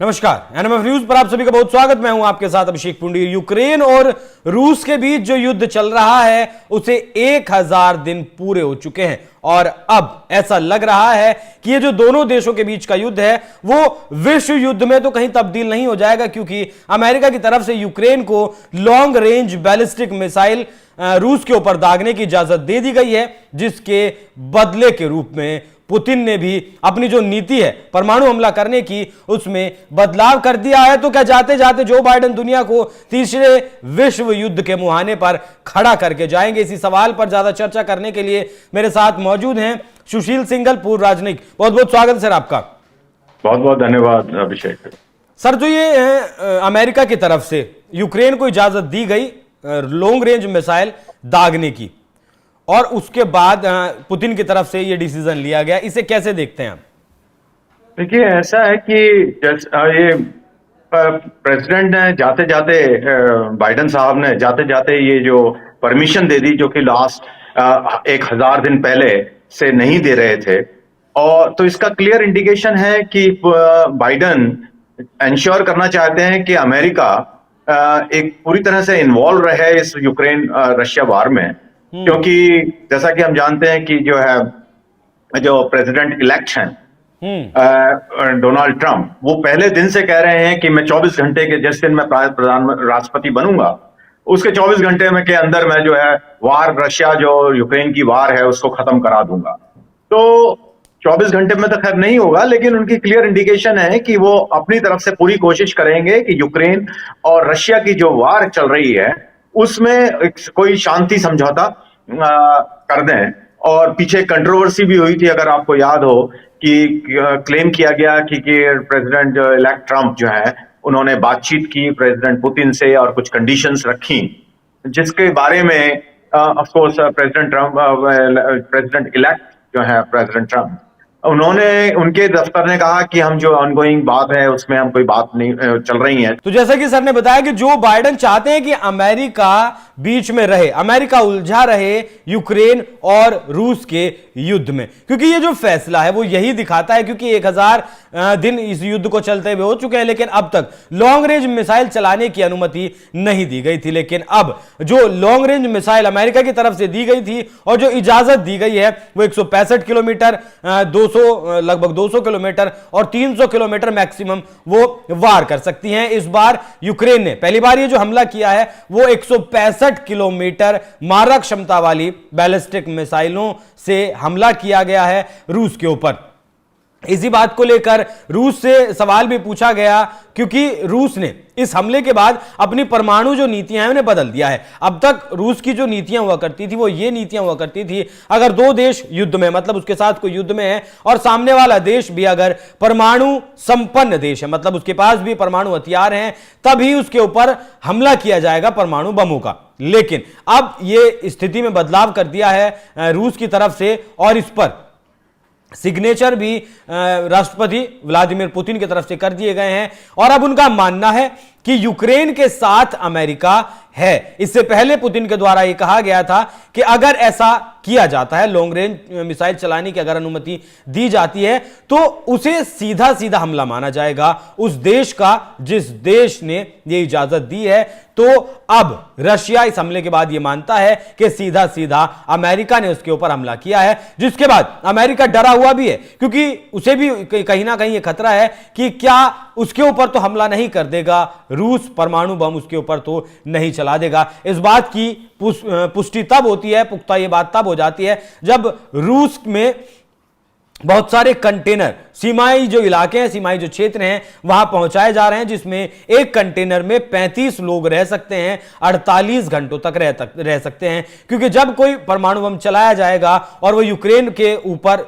नमस्कार, NMF news पर आप सभी का बहुत स्वागत। मैं हूं आपके साथ अभिषेक पुंडीर। यूक्रेन और रूस के बीच जो युद्ध चल रहा है उसे 1000 दिन पूरे हो चुके हैं और अब ऐसा लग रहा है कि ये जो दोनों देशों के बीच का युद्ध है वो विश्व युद्ध में तो कहीं तब्दील नहीं हो जाएगा, क्योंकि अमेरिका की तरफ से यूक्रेन को लॉन्ग रेंज बैलिस्टिक मिसाइल रूस के ऊपर दागने की इजाजत दे दी गई है, जिसके बदले के रूप में पुतिन ने भी अपनी जो नीति है परमाणु हमला करने की उसमें बदलाव कर दिया है। तो क्या जाते जाते जो बाइडेन दुनिया को तीसरे विश्व युद्ध के मुहाने पर खड़ा करके जाएंगे? इसी सवाल पर ज्यादा चर्चा करने के लिए मेरे साथ मौजूद हैं सुशील सिंघल, पूर्व राजनयिक। बहुत बहुत स्वागत सर आपका। बहुत बहुत धन्यवाद अभिषेक। सर, जो ये है अमेरिका की तरफ से यूक्रेन को इजाजत दी गई लॉन्ग रेंज मिसाइल दागने की और उसके बाद पुतिन की तरफ से ये डिसीजन लिया गया, इसे कैसे देखते हैं आप? देखिए, ऐसा है कि ये प्रेसिडेंट ने जाते जाते बाइडेन साहब ने जाते जाते ये जो परमिशन दे दी, जो कि लास्ट 1000 दिन पहले से नहीं दे रहे थे, और तो इसका क्लियर इंडिकेशन है कि बाइडेन इंश्योर करना चाहते हैं कि अमेरिका एक पूरी तरह से इन्वॉल्व रहे इस यूक्रेन रशिया वार में। क्योंकि जैसा कि हम जानते हैं कि जो प्रेसिडेंट इलेक्ट हैं डोनाल्ड ट्रंप, वो पहले दिन से कह रहे हैं कि मैं 24 घंटे के, जिस दिन मैं राष्ट्रपति बनूंगा उसके 24 घंटे में के अंदर मैं जो है वार, रशिया जो यूक्रेन की वार है उसको खत्म करा दूंगा। तो 24 घंटे में तो खैर नहीं होगा, लेकिन उनकी क्लियर इंडिकेशन है कि वो अपनी तरफ से पूरी कोशिश करेंगे कि यूक्रेन और रशिया की जो वार चल रही है उसमें कोई शांति समझौता कर दें। और पीछे कंट्रोवर्सी भी हुई थी, अगर आपको याद हो, कि क्लेम किया गया कि प्रेसिडेंट इलेक्ट ट्रंप जो है उन्होंने बातचीत की प्रेसिडेंट पुतिन से और कुछ कंडीशंस रखी, जिसके बारे में ऑफ कोर्स प्रेसिडेंट इलेक्ट जो है प्रेसिडेंट ट्रंप, उनके दफ्तर ने कहा कि हम जो ऑनगोइंग बात है उसमें हम कोई बात नहीं चल रही है। तो जैसा कि सर ने बताया कि जो बाइडेन चाहते हैं कि अमेरिका बीच में रहे, अमेरिका उलझा रहे यूक्रेन और रूस के युद्ध में, क्योंकि ये जो फैसला है वो यही दिखाता है, क्योंकि 1000 दिन इस युद्ध को चलते हुए हो चुके हैं, लेकिन अब तक लॉन्ग रेंज मिसाइल चलाने की अनुमति नहीं दी गई थी। लेकिन अब जो लॉन्ग रेंज मिसाइल अमेरिका की तरफ से दी गई थी और जो इजाजत दी गई है वो 165 किलोमीटर, लगभग 200 किलोमीटर और 300 किलोमीटर मैक्सिमम वो वार कर सकती हैं। इस बार यूक्रेन ने पहली बार ये जो हमला किया है वो 165 किलोमीटर मारक क्षमता वाली बैलिस्टिक मिसाइलों से हमला किया गया है रूस के ऊपर। इसी बात को लेकर रूस से सवाल भी पूछा गया, क्योंकि रूस ने इस हमले के बाद अपनी परमाणु जो नीतियां हैं उन्हें बदल दिया है। अब तक रूस की जो नीतियां हुआ करती थी वो ये नीतियां हुआ करती थी, अगर दो देश युद्ध में, मतलब उसके साथ कोई युद्ध में है और सामने वाला देश भी अगर परमाणु संपन्न देश है, मतलब उसके पास भी परमाणु हथियार हैं, तभी उसके ऊपर हमला किया जाएगा परमाणु बमों का। लेकिन अब यह स्थिति में बदलाव कर दिया है रूस की तरफ से और इस पर सिग्नेचर भी राष्ट्रपति व्लादिमीर पुतिन की तरफ से कर दिए गए हैं और अब उनका मानना है कि यूक्रेन के साथ अमेरिका है। इससे पहले पुतिन के द्वारा यह कहा गया था कि अगर ऐसा किया जाता है, लॉन्ग रेंज मिसाइल चलाने की अगर अनुमति दी जाती है, तो उसे सीधा सीधा हमला माना जाएगा उस देश का जिस देश ने यह इजाजत दी है। तो अब रशिया इस हमले के बाद यह मानता है कि सीधा सीधा अमेरिका ने उसके ऊपर हमला किया है, जिसके बाद अमेरिका डरा हुआ भी है, क्योंकि उसे भी कहीं ना कहीं यह खतरा है कि क्या उसके ऊपर तो हमला नहीं कर देगा रूस, परमाणु बम उसके ऊपर तो नहीं चला देगा। इस बात की पुष्टि तब होती है, पुख्ता ये बात तब हो जाती है जब रूस में बहुत सारे कंटेनर सीमाई जो इलाके हैं, सीमाई जो क्षेत्र हैं वहां पहुंचाए जा रहे हैं, जिसमें एक कंटेनर में 35 लोग रह सकते हैं, 48 घंटों तक रह सकते हैं। क्योंकि जब कोई परमाणु बम चलाया जाएगा और वो यूक्रेन के ऊपर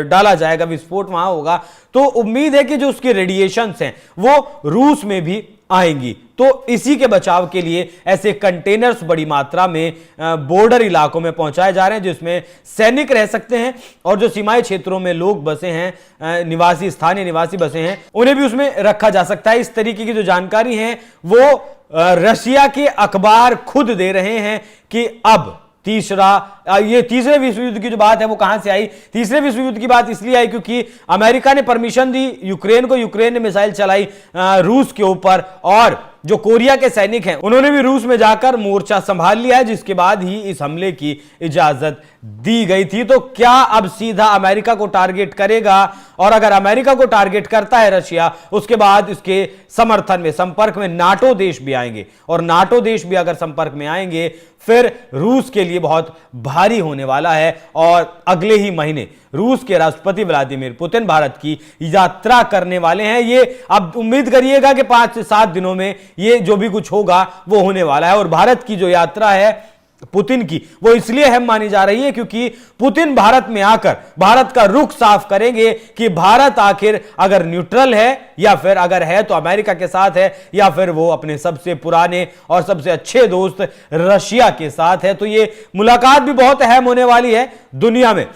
डाला जाएगा, विस्फोट वहां होगा, तो उम्मीद है कि जो उसके रेडिएशंस हैं वो रूस में भी आएंगी। तो इसी के बचाव के लिए ऐसे कंटेनर्स बड़ी मात्रा में बॉर्डर इलाकों में पहुंचाए जा रहे हैं, जिसमें सैनिक रह सकते हैं और जो सीमाई क्षेत्रों में लोग बसे हैं, निवासी, स्थानीय निवासी बसे हैं, उन्हें भी उसमें रखा जा सकता है। इस तरीके की जो जानकारी है वो रशिया के अखबार खुद दे रहे हैं कि अब ये तीसरे विश्व युद्ध की जो बात है वो कहां से आई? तीसरे विश्व युद्ध की बात इसलिए आई क्योंकि अमेरिका ने परमिशन दी यूक्रेन को, यूक्रेन ने मिसाइल चलाई रूस के ऊपर, और जो कोरिया के सैनिक हैं उन्होंने भी रूस में जाकर मोर्चा संभाल लिया है, जिसके बाद ही इस हमले की इजाजत दी गई थी। तो क्या अब सीधा अमेरिका को टारगेट करेगा? और अगर अमेरिका को टारगेट करता है रशिया, उसके बाद इसके समर्थन में, संपर्क में नाटो देश भी आएंगे, और नाटो देश भी अगर संपर्क में आएंगे फिर रूस के लिए बहुत भारी होने वाला है। और अगले ही महीने रूस के राष्ट्रपति व्लादिमीर पुतिन भारत की यात्रा करने वाले हैं। ये अब उम्मीद करिएगा कि 5 से 7 दिनों में ये जो भी कुछ होगा वो होने वाला है। और भारत की जो यात्रा है पुतिन की, वो इसलिए अहम मानी जा रही है क्योंकि पुतिन भारत में आकर भारत का रुख साफ करेंगे कि भारत आखिर अगर न्यूट्रल है, या फिर अगर है तो अमेरिका के साथ है, या फिर वो अपने सबसे पुराने और सबसे अच्छे दोस्त रशिया के साथ है। तो ये मुलाकात भी बहुत अहम होने वाली है दुनिया में।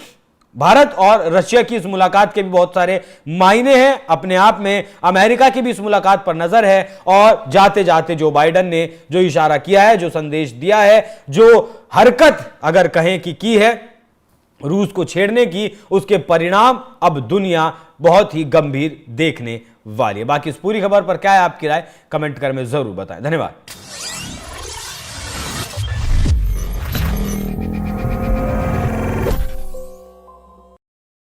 भारत और रशिया की इस मुलाकात के भी बहुत सारे मायने हैं अपने आप में। अमेरिका की भी इस मुलाकात पर नजर है, और जाते जाते जो बाइडेन ने जो इशारा किया है, जो संदेश दिया है, जो हरकत अगर कहें कि की है रूस को छेड़ने की, उसके परिणाम अब दुनिया बहुत ही गंभीर देखने वाली है। बाकी इस पूरी खबर पर क्या है आपकी राय, कमेंट कर में जरूर बताएं। धन्यवाद।